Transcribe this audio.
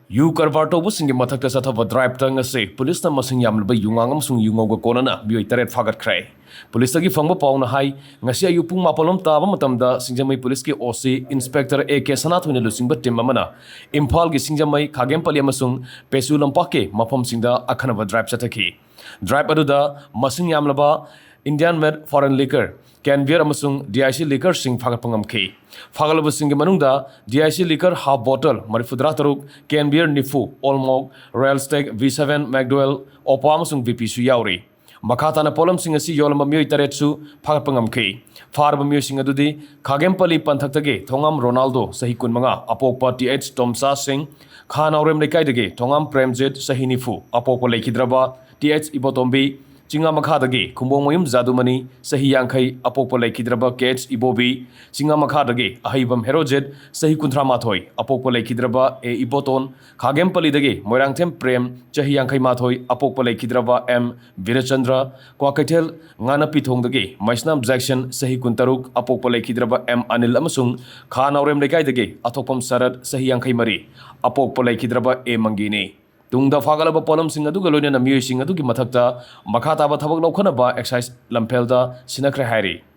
yu karbar to busingi mathakta sathaba drive tang ase police na masing Yamlaba Yoongang Amsung Yoongou konana bioi taret Phgatkhre police gi fangba pauna hai ngasi ayu pung mapalom taba matamda singjamai police ki OC inspector AK Sanath wina lusingba team amana Imphal gi singjamai Khagempali amasung Pesu lampake mafam singda akhanaba drive chathaki drive aduda masing Yamlaba Indian made foreign liquor can beer amasung DIC liquor sing Phgatpa Ngamkhre Phagalaba sing manungda DIC liquor half bottle marifudra taruk can beer nifu olmog royal steak V7 McDowell opa amasung VP su yauri makhatana polam sing asi yolama mioi taretsu Phgatpa Ngamkhre farba mioi sing adudi Khagempali panthaktage thongam Ronaldo sahi kunmanga apokpa TH Tomsa Singh Khan aurem lekaidage thongam Premjit sahi nifu apokpa lekhidraba TH Ibotombi Chinga Makhadagi, Kumbong Zadumani, Sahi Yankai, Apopo Lekidraba, Gates, Ibobi, Chinga Makhadagi, Ahibam Herojet, Sahi Kuntramathoi, Apopo Lekidraba, E Iboton, Khagempali dagi, Moirangtem Prem, Chahi Yankai Mathoi, Apopo Lekidraba, M. Virachandra, Kwakatel, Ngana Pitong dagi, Maisnam Jackson, Sahi Kuntaruk, Apopo Lekidraba, M. Anil Amasung, Khan Aurem Lekai dagi, Atopam Sarat, Sahi Yankai Mari, Apopo Lekidraba, E. Mangini. Tungda Phagalaba polam sing adu galone na mioi sing adu ki mathakta makha taba thabak lokhanaba exercise lamphelda sinakre hairi